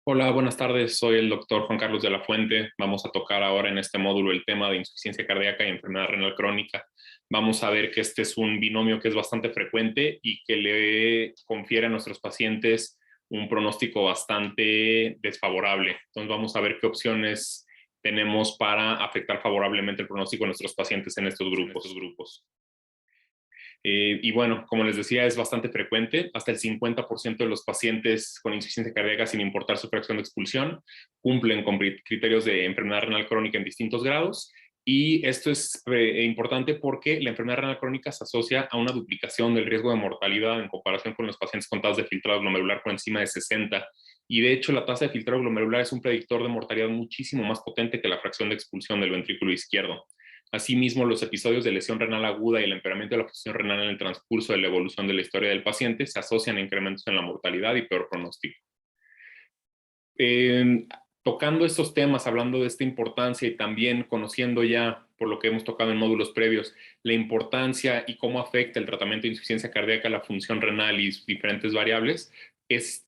Hola, buenas tardes. Soy el doctor Juan Carlos de la Fuente. Vamos a tocar ahora en este módulo el tema de insuficiencia cardíaca y enfermedad renal crónica. Vamos a ver que este es un binomio que es bastante frecuente y que le confiere a nuestros pacientes un pronóstico bastante desfavorable. Entonces vamos a ver qué opciones tenemos para afectar favorablemente el pronóstico de nuestros pacientes en estos grupos. Y bueno, como les decía, es bastante frecuente. Hasta el 50% de los pacientes con insuficiencia cardíaca, sin importar su fracción de expulsión, cumplen con criterios de enfermedad renal crónica en distintos grados. Y esto es importante porque la enfermedad renal crónica se asocia a una duplicación del riesgo de mortalidad en comparación con los pacientes con tasas de filtrado glomerular por encima de 60. Y de hecho, la tasa de filtrado glomerular es un predictor de mortalidad muchísimo más potente que la fracción de expulsión del ventrículo izquierdo. Asimismo, los episodios de lesión renal aguda y el empeoramiento de la función renal en el transcurso de la evolución de la historia del paciente se asocian a incrementos en la mortalidad y peor pronóstico. Tocando estos temas, hablando de esta importancia y también conociendo ya, por lo que hemos tocado en módulos previos, la importancia y cómo afecta el tratamiento de insuficiencia cardíaca a la función renal y sus diferentes variables, es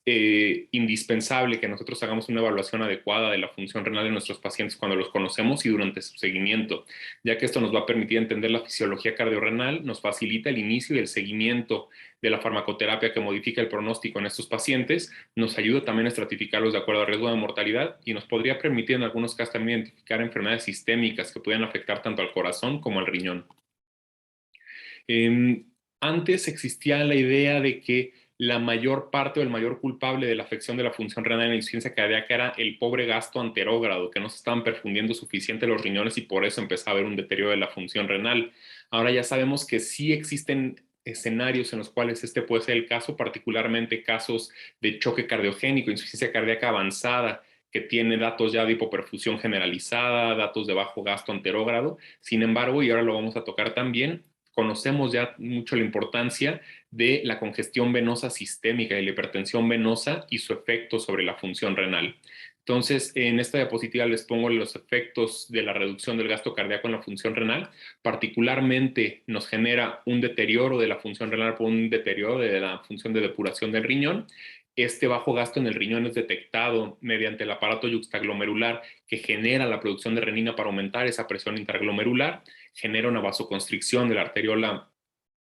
indispensable que nosotros hagamos una evaluación adecuada de la función renal de nuestros pacientes cuando los conocemos y durante su seguimiento, ya que esto nos va a permitir entender la fisiología cardiorrenal, nos facilita el inicio y el seguimiento de la farmacoterapia que modifica el pronóstico en estos pacientes, nos ayuda también a estratificarlos de acuerdo al riesgo de mortalidad y nos podría permitir en algunos casos también identificar enfermedades sistémicas que pueden afectar tanto al corazón como al riñón. Antes existía la idea de que la mayor parte o el mayor culpable de la afección de la función renal en la insuficiencia cardíaca era el pobre gasto anterógrado, que no se estaban perfundiendo suficiente los riñones y por eso empezaba a haber un deterioro de la función renal. Ahora ya sabemos que sí existen escenarios en los cuales este puede ser el caso, particularmente casos de choque cardiogénico, insuficiencia cardíaca avanzada, que tiene datos ya de hipoperfusión generalizada, datos de bajo gasto anterógrado. Sin embargo, y ahora lo vamos a tocar también, conocemos ya mucho la importancia de la congestión venosa sistémica y la hipertensión venosa y su efecto sobre la función renal. Entonces, en esta diapositiva les pongo los efectos de la reducción del gasto cardíaco en la función renal. Particularmente nos genera un deterioro de la función renal por un deterioro de la función de depuración del riñón. Este bajo gasto en el riñón es detectado mediante el aparato yuxtaglomerular que genera la producción de renina para aumentar esa presión intraglomerular, genera una vasoconstricción de la arteriola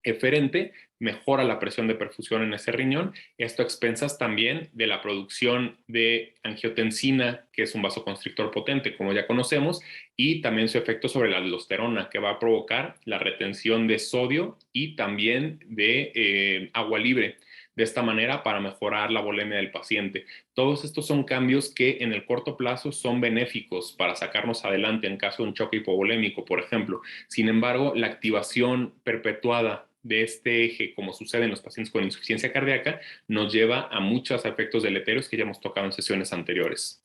eferente, mejora la presión de perfusión en ese riñón, esto a expensas también de la producción de angiotensina, que es un vasoconstrictor potente, como ya conocemos, y también su efecto sobre la aldosterona, que va a provocar la retención de sodio y también de agua libre. De esta manera, para mejorar la volemia del paciente. Todos estos son cambios que en el corto plazo son benéficos para sacarnos adelante en caso de un choque hipovolémico, por ejemplo. Sin embargo, la activación perpetuada de este eje, como sucede en los pacientes con insuficiencia cardíaca, nos lleva a muchos efectos deleterios que ya hemos tocado en sesiones anteriores.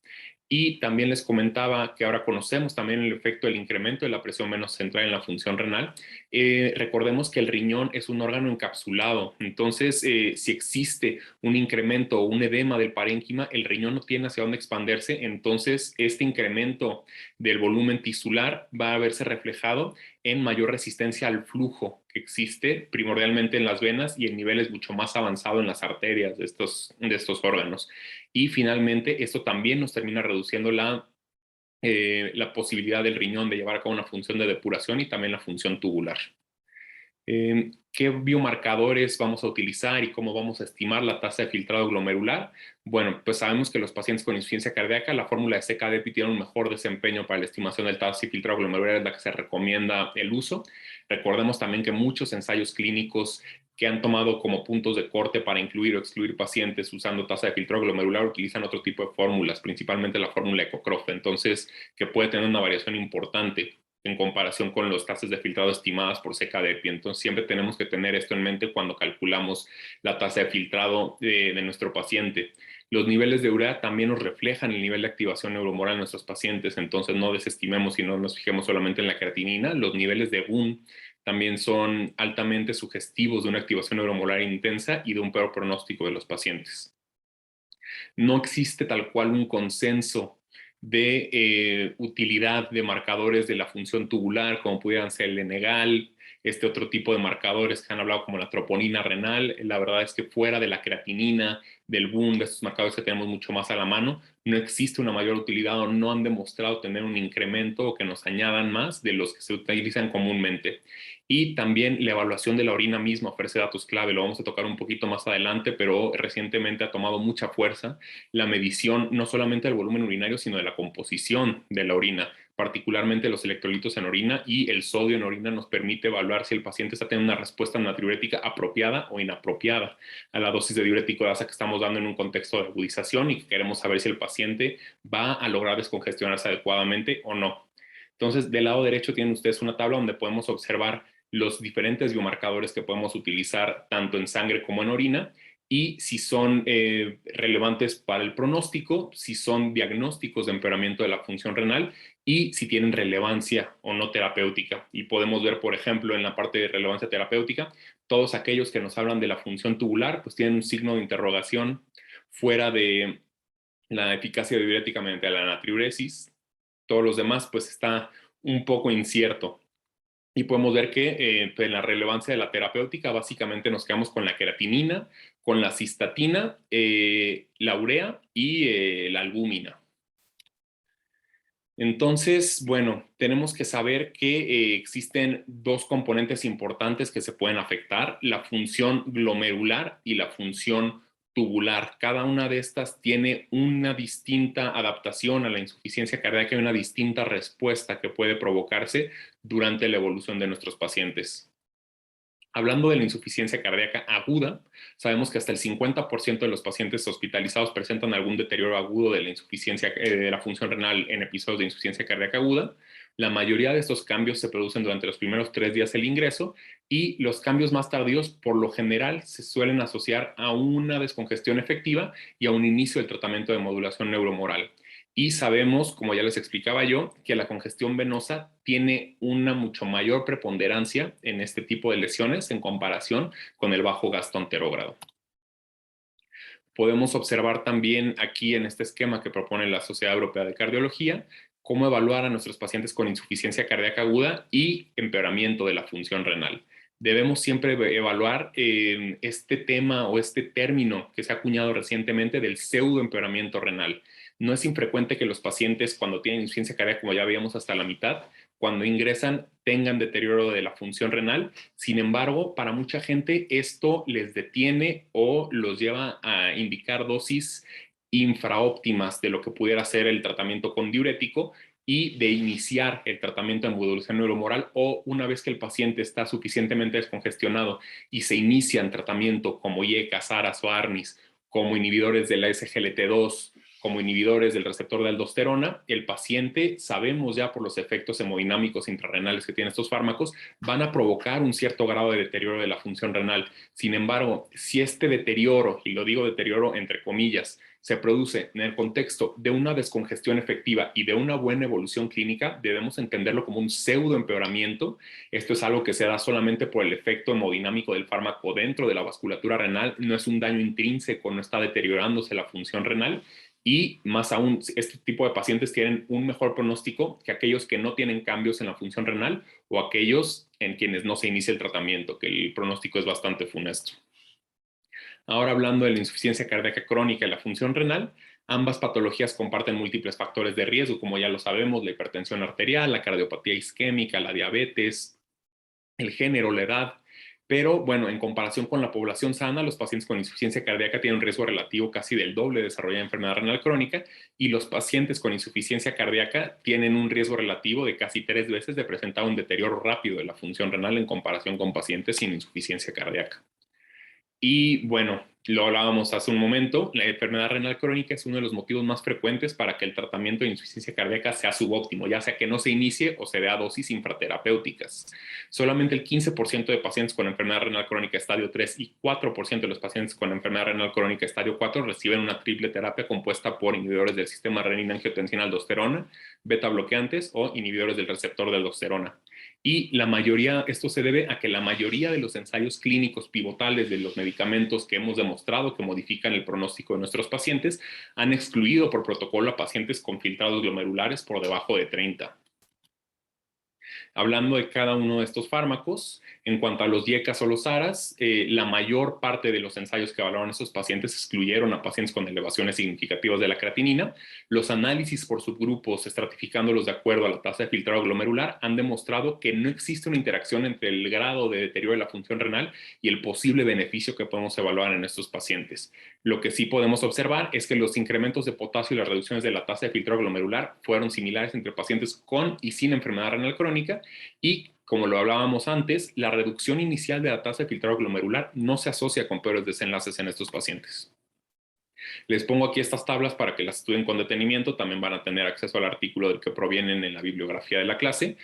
Y también les comentaba que ahora conocemos también el efecto del incremento de la presión venosa central en la función renal. Recordemos que el riñón es un órgano encapsulado, entonces si existe un incremento o un edema del parénquima, el riñón no tiene hacia dónde expandirse, entonces este incremento del volumen tisular va a verse reflejado en mayor resistencia al flujo que existe primordialmente en las venas y en niveles mucho más avanzado en las arterias de estos órganos. Y finalmente, esto también nos termina reduciendo la posibilidad del riñón de llevar a cabo una función de depuración y también la función tubular. ¿Qué biomarcadores vamos a utilizar y cómo vamos a estimar la tasa de filtrado glomerular? Bueno, pues sabemos que los pacientes con insuficiencia cardíaca, la fórmula de CKD tiene un mejor desempeño para la estimación del tasa de filtrado glomerular, es la que se recomienda el uso. Recordemos también que muchos ensayos clínicos que han tomado como puntos de corte para incluir o excluir pacientes usando tasa de filtrado glomerular utilizan otro tipo de fórmulas, principalmente la fórmula EcoCroft, entonces que puede tener una variación importante en comparación con los tasas de filtrado estimadas por CKDEPI. Entonces, siempre tenemos que tener esto en mente cuando calculamos la tasa de filtrado de nuestro paciente. Los niveles de urea también nos reflejan el nivel de activación neuromoral en nuestros pacientes, entonces no desestimemos y no nos fijemos solamente en la creatinina. Los niveles de GUN también son altamente sugestivos de una activación neuromolar intensa y de un peor pronóstico de los pacientes. No existe tal cual un consenso de utilidad de marcadores de la función tubular, como pudieran ser el Enegal, este otro tipo de marcadores que han hablado como la troponina renal. La verdad es que fuera de la creatinina, del boom, de estos marcadores que tenemos mucho más a la mano, no existe una mayor utilidad o no han demostrado tener un incremento o que nos añadan más de los que se utilizan comúnmente. Y también la evaluación de la orina misma ofrece datos clave, lo vamos a tocar un poquito más adelante, pero recientemente ha tomado mucha fuerza la medición no solamente del volumen urinario, sino de la composición de la orina, particularmente los electrolitos en orina, y el sodio en orina nos permite evaluar si el paciente está teniendo una respuesta natriurética apropiada o inapropiada a la dosis de diurético de asa que estamos dando en un contexto de agudización y que queremos saber si el paciente va a lograr descongestionarse adecuadamente o no. Entonces, del lado derecho tienen ustedes una tabla donde podemos observar los diferentes biomarcadores que podemos utilizar tanto en sangre como en orina y si son relevantes para el pronóstico, si son diagnósticos de empeoramiento de la función renal y si tienen relevancia o no terapéutica. Y podemos ver, por ejemplo, en la parte de relevancia terapéutica, todos aquellos que nos hablan de la función tubular, pues tienen un signo de interrogación fuera de la eficacia diurética mediante la natriuresis. Todos los demás, pues está un poco incierto. Y podemos ver que en la relevancia de la terapéutica básicamente nos quedamos con la creatinina, con la cistatina, la urea y la albúmina. Entonces, bueno, tenemos que saber que existen dos componentes importantes que se pueden afectar, la función glomerular y la función tubular. Cada una de estas tiene una distinta adaptación a la insuficiencia cardíaca y una distinta respuesta que puede provocarse durante la evolución de nuestros pacientes. Hablando de la insuficiencia cardíaca aguda, sabemos que hasta el 50% de los pacientes hospitalizados presentan algún deterioro agudo de la insuficiencia de la función renal en episodios de insuficiencia cardíaca aguda. La mayoría de estos cambios se producen durante los primeros 3 días del ingreso y los cambios más tardíos por lo general se suelen asociar a una descongestión efectiva y a un inicio del tratamiento de modulación neuromoral. Y sabemos, como ya les explicaba yo, que la congestión venosa tiene una mucho mayor preponderancia en este tipo de lesiones en comparación con el bajo gasto anterógrado. Podemos observar también aquí en este esquema que propone la Sociedad Europea de Cardiología cómo evaluar a nuestros pacientes con insuficiencia cardíaca aguda y empeoramiento de la función renal. Debemos siempre evaluar este tema o este término que se ha acuñado recientemente del pseudoempeoramiento renal. No es infrecuente que los pacientes cuando tienen insuficiencia cardíaca, como ya veíamos hasta la mitad, cuando ingresan tengan deterioro de la función renal. Sin embargo, para mucha gente esto les detiene o los lleva a indicar dosis infraóptimas de lo que pudiera ser el tratamiento con diurético y de iniciar el tratamiento de modulación neuromoral o una vez que el paciente está suficientemente descongestionado y se inicia en tratamiento como IECAS, ARAS o ARNIS, como inhibidores de la SGLT2, como inhibidores del receptor de aldosterona, el paciente, sabemos ya por los efectos hemodinámicos intrarrenales que tienen estos fármacos, van a provocar un cierto grado de deterioro de la función renal. Sin embargo, si este deterioro, y lo digo deterioro entre comillas, se produce en el contexto de una descongestión efectiva y de una buena evolución clínica, debemos entenderlo como un pseudoempeoramiento. Esto es algo que se da solamente por el efecto hemodinámico del fármaco dentro de la vasculatura renal, no es un daño intrínseco, no está deteriorándose la función renal. Y más aún, este tipo de pacientes tienen un mejor pronóstico que aquellos que no tienen cambios en la función renal o aquellos en quienes no se inicia el tratamiento, que el pronóstico es bastante funesto. Ahora hablando de la insuficiencia cardíaca crónica y la función renal, ambas patologías comparten múltiples factores de riesgo, como ya lo sabemos, la hipertensión arterial, la cardiopatía isquémica, la diabetes, el género, la edad. Pero bueno, en comparación con la población sana, los pacientes con insuficiencia cardíaca tienen un riesgo relativo casi del doble de desarrollar enfermedad renal crónica y los pacientes con insuficiencia cardíaca tienen un riesgo relativo de casi 3 veces de presentar un deterioro rápido de la función renal en comparación con pacientes sin insuficiencia cardíaca. Y bueno, lo hablábamos hace un momento, la enfermedad renal crónica es uno de los motivos más frecuentes para que el tratamiento de insuficiencia cardíaca sea subóptimo, ya sea que no se inicie o se dé a dosis infraterapéuticas. Solamente el 15% de pacientes con enfermedad renal crónica estadio 3 y 4% de los pacientes con enfermedad renal crónica estadio 4 reciben una triple terapia compuesta por inhibidores del sistema renina-angiotensina-aldosterona, beta bloqueantes o inhibidores del receptor de aldosterona. Y la mayoría, esto se debe a que la mayoría de los ensayos clínicos pivotales de los medicamentos que hemos demostrado que modifican el pronóstico de nuestros pacientes han excluido por protocolo a pacientes con filtrados glomerulares por debajo de 30. Hablando de cada uno de estos fármacos, en cuanto a los IECAS o los ARAS, la mayor parte de los ensayos que evaluaron a estos pacientes excluyeron a pacientes con elevaciones significativas de la creatinina. Los análisis por subgrupos, estratificándolos de acuerdo a la tasa de filtrado glomerular, han demostrado que no existe una interacción entre el grado de deterioro de la función renal y el posible beneficio que podemos evaluar en estos pacientes. Lo que sí podemos observar es que los incrementos de potasio y las reducciones de la tasa de filtrado glomerular fueron similares entre pacientes con y sin enfermedad renal crónica y, como lo hablábamos antes, la reducción inicial de la tasa de filtrado glomerular no se asocia con peores desenlaces en estos pacientes. Les pongo aquí estas tablas para que las estudien con detenimiento. También van a tener acceso al artículo del que provienen en la bibliografía de la clase.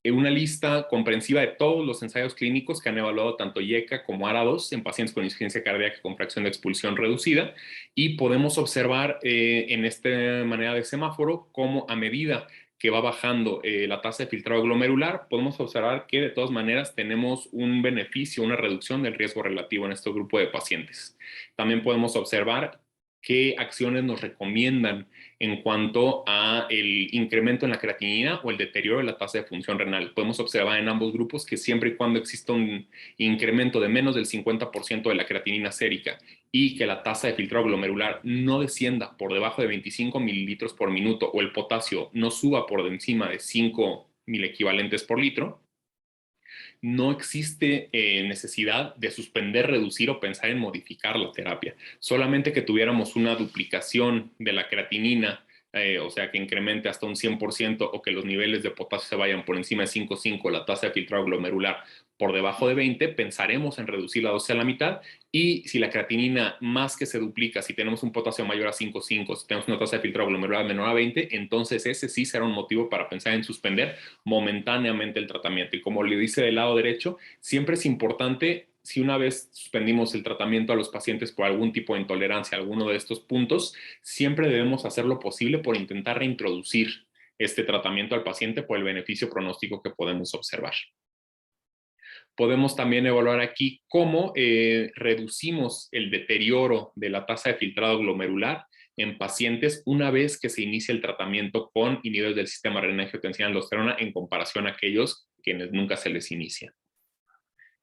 Una lista comprensiva de todos los ensayos clínicos que han evaluado tanto IECA como ARA2 en pacientes con insuficiencia cardíaca con fracción de expulsión reducida, y podemos observar en esta manera de semáforo cómo a medida que va bajando la tasa de filtrado glomerular, podemos observar que de todas maneras tenemos un beneficio, una reducción del riesgo relativo en este grupo de pacientes. También podemos observar qué acciones nos recomiendan en cuanto a el incremento en la creatinina o el deterioro de la tasa de función renal. Podemos observar en ambos grupos que siempre y cuando exista un incremento de menos del 50% de la creatinina sérica y que la tasa de filtrado glomerular no descienda por debajo de 25 mililitros por minuto o el potasio no suba por encima de 5 milequivalentes por litro, no existe necesidad de suspender, reducir o pensar en modificar la terapia. Solamente que tuviéramos una duplicación de la creatinina, o sea, que incremente hasta un 100% o que los niveles de potasio se vayan por encima de 5,5, la tasa de filtrado glomerular por debajo de 20, pensaremos en reducir la dosis a la mitad. Y si la creatinina más que se duplica, si tenemos un potasio mayor a 5,5, si tenemos una tasa de filtrado glomerular menor a 20, entonces ese sí será un motivo para pensar en suspender momentáneamente el tratamiento. Y como le dice del lado derecho, siempre es importante, si una vez suspendimos el tratamiento a los pacientes por algún tipo de intolerancia a alguno de estos puntos, siempre debemos hacer lo posible por intentar reintroducir este tratamiento al paciente por el beneficio pronóstico que podemos observar. Podemos también evaluar aquí cómo reducimos el deterioro de la tasa de filtrado glomerular en pacientes una vez que se inicia el tratamiento con inhibidores del sistema renina-angiotensina-aldosterona en comparación a aquellos quienes nunca se les inicia.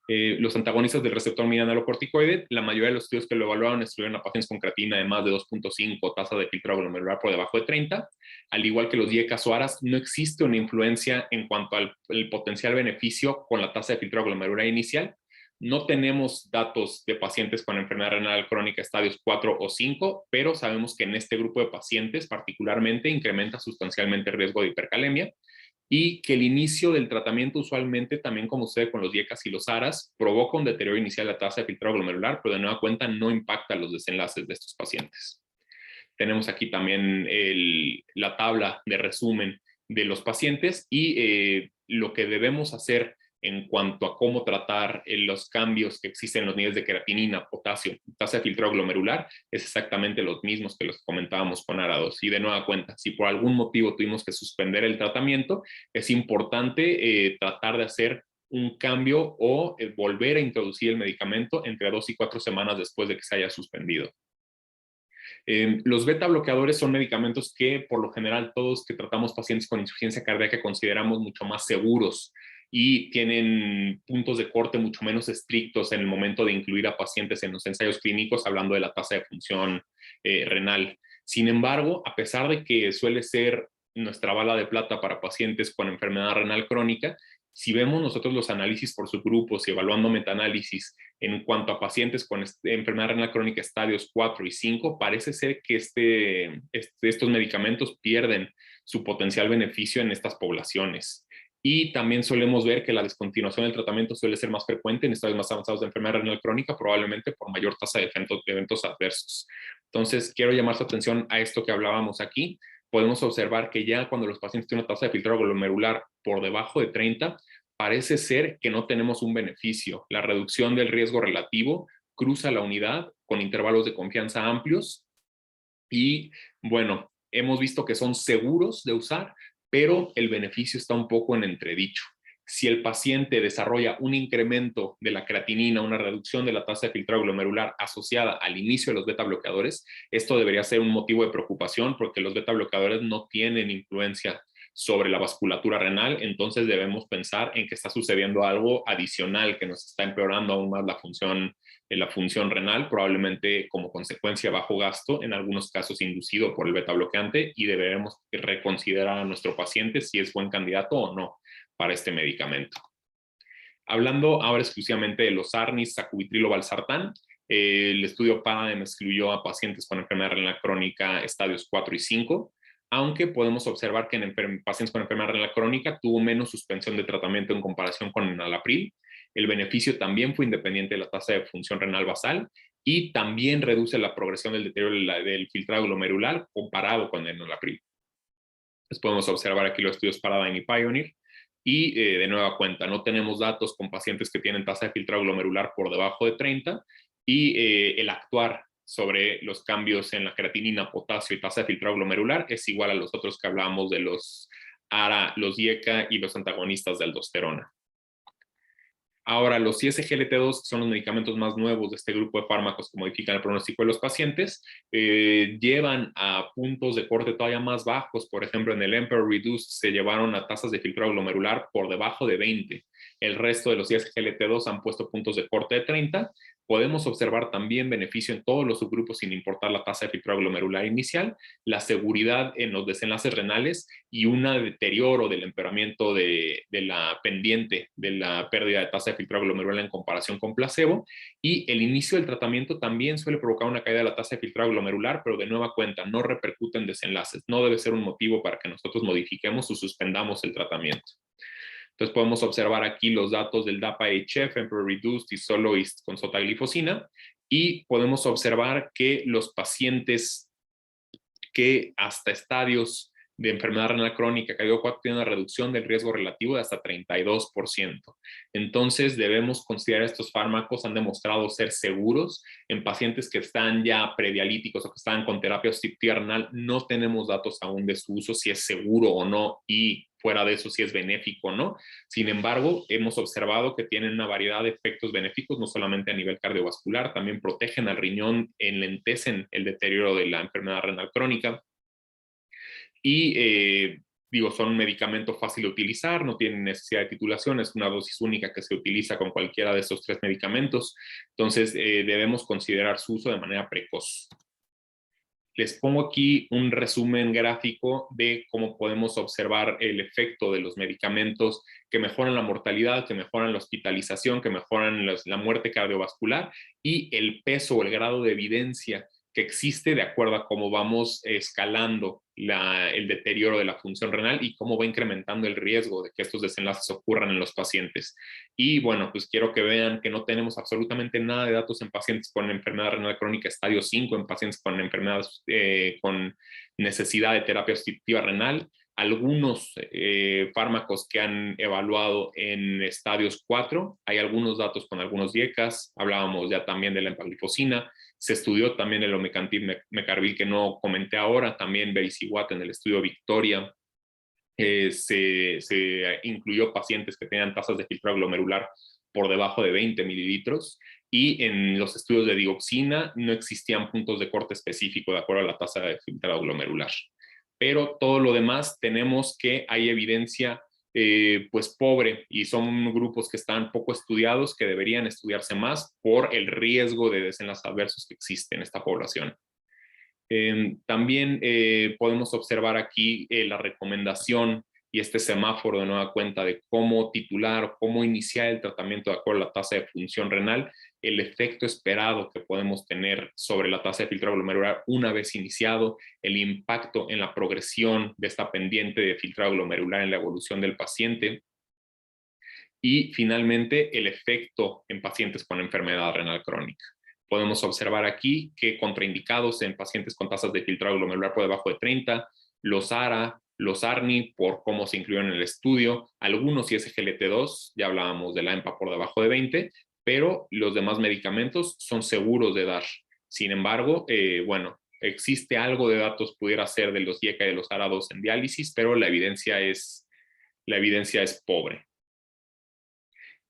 Los antagonistas del receptor mineralocorticoide, la mayoría de los estudios que lo evaluaron excluyeron a pacientes con creatina de más de 2,5, tasa de filtrado glomerular por debajo de 30. Al igual que los IECAS o ARAS, no existe una influencia en cuanto al potencial beneficio con la tasa de filtrado glomerular inicial. No tenemos datos de pacientes con enfermedad renal crónica estadios 4 o 5, pero sabemos que en este grupo de pacientes particularmente incrementa sustancialmente el riesgo de hipercalemia, y que el inicio del tratamiento usualmente, también como sucede con los IECAS y los ARAS, provoca un deterioro inicial de la tasa de filtrado glomerular, pero de nueva cuenta no impacta los desenlaces de estos pacientes. Tenemos aquí también la tabla de resumen de los pacientes y lo que debemos hacer en cuanto a cómo tratar los cambios que existen en los niveles de creatinina, potasio, tasa de filtrado glomerular, es exactamente los mismos que los que comentábamos con ARA2. Y de nueva cuenta, si por algún motivo tuvimos que suspender el tratamiento, es importante tratar de hacer un cambio o volver a introducir el medicamento entre 2 y 4 semanas después de que se haya suspendido. Los beta bloqueadores son medicamentos que por lo general todos que tratamos pacientes con insuficiencia cardíaca consideramos mucho más seguros y tienen puntos de corte mucho menos estrictos en el momento de incluir a pacientes en los ensayos clínicos, hablando de la tasa de función renal. Sin embargo, a pesar de que suele ser nuestra bala de plata para pacientes con enfermedad renal crónica, si vemos nosotros los análisis por subgrupos y evaluando metaanálisis en cuanto a pacientes con enfermedad renal crónica estadios 4 y 5, parece ser que estos medicamentos pierden su potencial beneficio en estas poblaciones. Y también solemos ver que la descontinuación del tratamiento suele ser más frecuente en estadios más avanzados de enfermedad renal crónica, probablemente por mayor tasa de eventos adversos. Entonces, quiero llamar su atención a esto que hablábamos aquí. Podemos observar que ya cuando los pacientes tienen una tasa de filtrado glomerular por debajo de 30, parece ser que no tenemos un beneficio. La reducción del riesgo relativo cruza la unidad con intervalos de confianza amplios y, bueno, hemos visto que son seguros de usar, pero el beneficio está un poco en entredicho. Si el paciente desarrolla un incremento de la creatinina, una reducción de la tasa de filtrado glomerular asociada al inicio de los beta bloqueadores, esto debería ser un motivo de preocupación porque los beta bloqueadores no tienen influencia sobre la vasculatura renal, entonces debemos pensar en que está sucediendo algo adicional que nos está empeorando aún más la función renal, probablemente como consecuencia bajo gasto, en algunos casos inducido por el beta bloqueante, y deberemos reconsiderar a nuestro paciente si es buen candidato o no para este medicamento. Hablando ahora exclusivamente de los ARNIs, sacubitril o valsartán, el estudio PARADIGM excluyó a pacientes con enfermedad renal crónica estadios 4 y 5, aunque podemos observar que en pacientes con enfermedad renal crónica tuvo menos suspensión de tratamiento en comparación con enalapril. El beneficio también fue independiente de la tasa de función renal basal y también reduce la progresión del deterioro del filtrado glomerular comparado con el enalapril. Entonces podemos observar aquí los estudios PARADIGM y PIONEER. Y de nueva cuenta, no tenemos datos con pacientes que tienen tasa de filtrado glomerular por debajo de 30 y el actuar sobre los cambios en la creatinina, potasio y tasa de filtrado glomerular es igual a los otros que hablábamos de los ARA, los IECA y los antagonistas de aldosterona. Ahora, los ISGLT2, que son los medicamentos más nuevos de este grupo de fármacos que modifican el pronóstico de los pacientes, llevan a puntos de corte todavía más bajos. Por ejemplo, en el Emperor Reduced se llevaron a tasas de filtrado glomerular por debajo de 20. El resto de los ISGLT2 han puesto puntos de corte de 30. Podemos observar también beneficio en todos los subgrupos sin importar la tasa de filtrado glomerular inicial, la seguridad en los desenlaces renales y un deterioro del empeoramiento de la pendiente de la pérdida de tasa de filtrado glomerular en comparación con placebo, y el inicio del tratamiento también suele provocar una caída de la tasa de filtrado glomerular, pero de nueva cuenta no repercute en desenlaces, no debe ser un motivo para que nosotros modifiquemos o suspendamos el tratamiento. Entonces podemos observar aquí los datos del DAPA-HF, Emperor Reduced y Soloist con sotaglifosina, y podemos observar que los pacientes que hasta estadios de enfermedad renal crónica CADIO 4 tienen una reducción del riesgo relativo de hasta 32%. Entonces debemos considerar estos fármacos, han demostrado ser seguros en pacientes que están ya predialíticos o que están con terapia obstructiva renal. No tenemos datos aún de su uso, si es seguro o no, y fuera de eso si es benéfico o no. Sin embargo, hemos observado que tienen una variedad de efectos benéficos, no solamente a nivel cardiovascular, también protegen al riñón, enlentecen el deterioro de la enfermedad renal crónica. Y son un medicamento fácil de utilizar, no tienen necesidad de titulación, es una dosis única que se utiliza con cualquiera de estos 3 medicamentos. Entonces debemos considerar su uso de manera precoz. Les pongo aquí un resumen gráfico de cómo podemos observar el efecto de los medicamentos que mejoran la mortalidad, que mejoran la hospitalización, que mejoran la muerte cardiovascular y el peso o el grado de evidencia que existe de acuerdo a cómo vamos escalando el deterioro de la función renal y cómo va incrementando el riesgo de que estos desenlaces ocurran en los pacientes. Y bueno, pues quiero que vean que no tenemos absolutamente nada de datos en pacientes con enfermedad renal crónica estadio 5, en pacientes con enfermedades con necesidad de terapia obstructiva renal. Algunos fármacos que han evaluado en estadios 4, hay algunos datos con algunos diecas, hablábamos ya también de la empaglifosina, se estudió también el omecamtiv mecarbil que no comenté ahora, también vericiguat en el estudio Victoria, se incluyó pacientes que tenían tasas de filtrado glomerular por debajo de 20 mililitros, y en los estudios de dioxina no existían puntos de corte específico de acuerdo a la tasa de filtrado glomerular. Pero todo lo demás tenemos que hay evidencia pues pobre, y son grupos que están poco estudiados, que deberían estudiarse más por el riesgo de desenlaces adversos que existe en esta población. También podemos observar aquí la recomendación y este semáforo de nueva cuenta de cómo titular, cómo iniciar el tratamiento de acuerdo a la tasa de función renal, el efecto esperado que podemos tener sobre la tasa de filtrado glomerular una vez iniciado, el impacto en la progresión de esta pendiente de filtrado glomerular en la evolución del paciente, y finalmente el efecto en pacientes con enfermedad renal crónica. Podemos observar aquí que contraindicados en pacientes con tasas de filtrado glomerular por debajo de 30, los ARA, los ARNI, por cómo se incluyeron en el estudio, algunos ISGLT2, ya hablábamos de la EMPA por debajo de 20, pero los demás medicamentos son seguros de dar. Sin embargo, bueno, existe algo de datos, pudiera ser de los IECA y de los ARA2 en diálisis, pero la evidencia es pobre.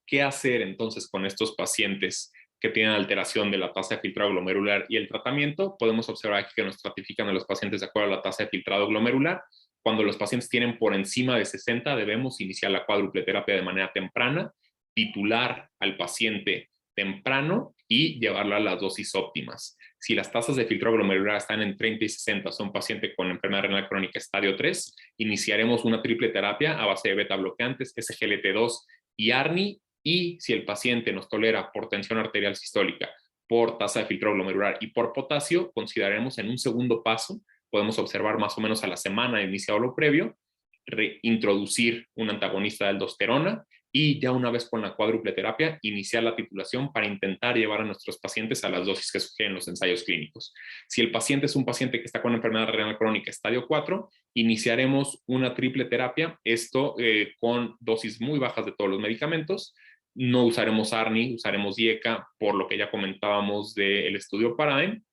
¿Qué hacer entonces con estos pacientes que tienen alteración de la tasa de filtrado glomerular y el tratamiento? Podemos observar aquí que nos estratifican a los pacientes de acuerdo a la tasa de filtrado glomerular. Cuando los pacientes tienen por encima de 60, debemos iniciar la cuádruple terapia de manera temprana, titular al paciente temprano y llevarlo a las dosis óptimas. Si las tasas de filtrado glomerular están en 30 y 60, son paciente con enfermedad renal crónica estadio 3, iniciaremos una triple terapia a base de beta bloqueantes, SGLT2 y ARNI, y si el paciente nos tolera por tensión arterial sistólica, por tasa de filtrado glomerular y por potasio, consideraremos en un segundo paso, podemos observar más o menos a la semana de iniciado lo previo, reintroducir un antagonista de aldosterona y ya una vez con la cuádruple terapia, iniciar la titulación para intentar llevar a nuestros pacientes a las dosis que sugieren los ensayos clínicos. Si el paciente es un paciente que está con enfermedad renal crónica estadio 4, iniciaremos una triple terapia, esto con dosis muy bajas de todos los medicamentos. No usaremos ARNI, usaremos IECA, por lo que ya comentábamos del estudio Paradigm.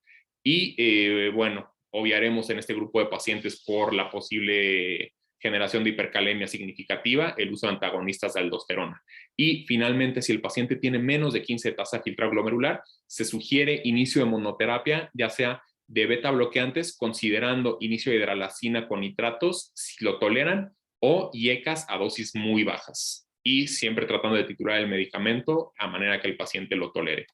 Y bueno, obviaremos en este grupo de pacientes por la posible generación de hipercalemia significativa, el uso de antagonistas de aldosterona. Y finalmente, si el paciente tiene menos de 15 de tasa de filtrado glomerular, se sugiere inicio de monoterapia, ya sea de beta bloqueantes, considerando inicio de hidralazina con nitratos, si lo toleran, o IECAS a dosis muy bajas. Y siempre tratando de titular el medicamento a manera que el paciente lo tolere.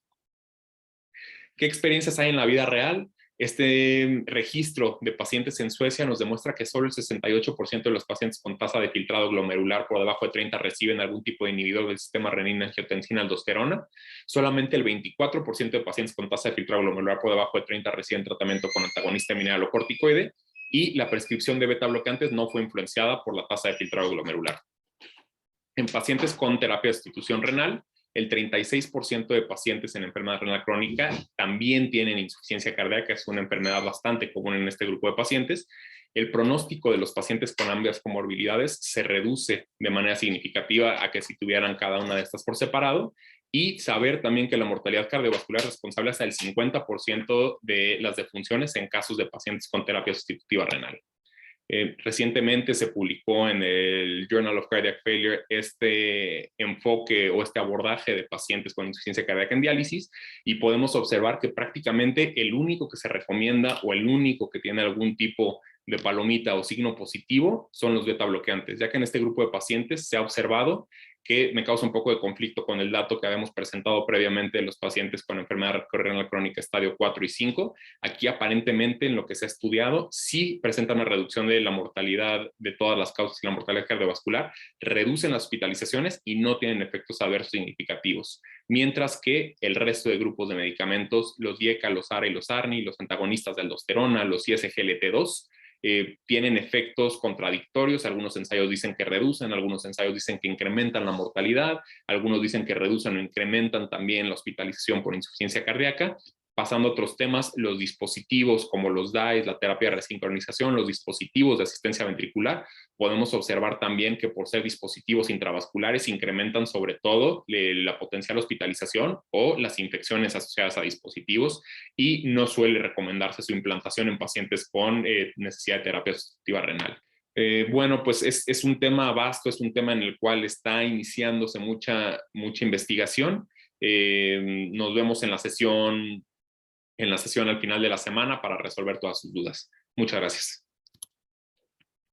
¿Qué experiencias hay en la vida real? Este registro de pacientes en Suecia nos demuestra que solo el 68% de los pacientes con tasa de filtrado glomerular por debajo de 30 reciben algún tipo de inhibidor del sistema renina-angiotensina-aldosterona. Solamente el 24% de pacientes con tasa de filtrado glomerular por debajo de 30 reciben tratamiento con antagonista mineralocorticoide, y la prescripción de beta bloqueantes no fue influenciada por la tasa de filtrado glomerular. En pacientes con terapia de sustitución renal, el 36% de pacientes en enfermedad renal crónica también tienen insuficiencia cardíaca, es una enfermedad bastante común en este grupo de pacientes. El pronóstico de los pacientes con ambas comorbilidades se reduce de manera significativa a que si tuvieran cada una de estas por separado, y saber también que la mortalidad cardiovascular es responsable hasta el 50% de las defunciones en casos de pacientes con terapia sustitutiva renal. Recientemente se publicó en el Journal of Cardiac Failure este enfoque o este abordaje de pacientes con insuficiencia cardíaca en diálisis, y podemos observar que prácticamente el único que se recomienda o el único que tiene algún tipo de palomita o signo positivo son los beta bloqueantes, ya que en este grupo de pacientes se ha observado que me causa un poco de conflicto con el dato que habíamos presentado previamente de los pacientes con enfermedad renal crónica estadio 4 y 5. Aquí aparentemente en lo que se ha estudiado sí presenta una reducción de la mortalidad de todas las causas y la mortalidad cardiovascular, reducen las hospitalizaciones y no tienen efectos adversos significativos. Mientras que el resto de grupos de medicamentos, los IECA, los ARA y los ARNI, los antagonistas de aldosterona, los ISGLT2, tienen efectos contradictorios. Algunos ensayos dicen que reducen, algunos ensayos dicen que incrementan la mortalidad, algunos dicen que reducen o incrementan también la hospitalización por insuficiencia cardíaca. Pasando a otros temas, los dispositivos como los DAIs, la terapia de resincronización, los dispositivos de asistencia ventricular, podemos observar también que por ser dispositivos intravasculares incrementan sobre todo la potencial hospitalización o las infecciones asociadas a dispositivos, y no suele recomendarse su implantación en pacientes con necesidad de terapia sustitutiva renal. Bueno, pues es un tema vasto, es un tema en el cual está iniciándose mucha investigación. Nos vemos en la sesión al final de la semana para resolver todas sus dudas. Muchas gracias.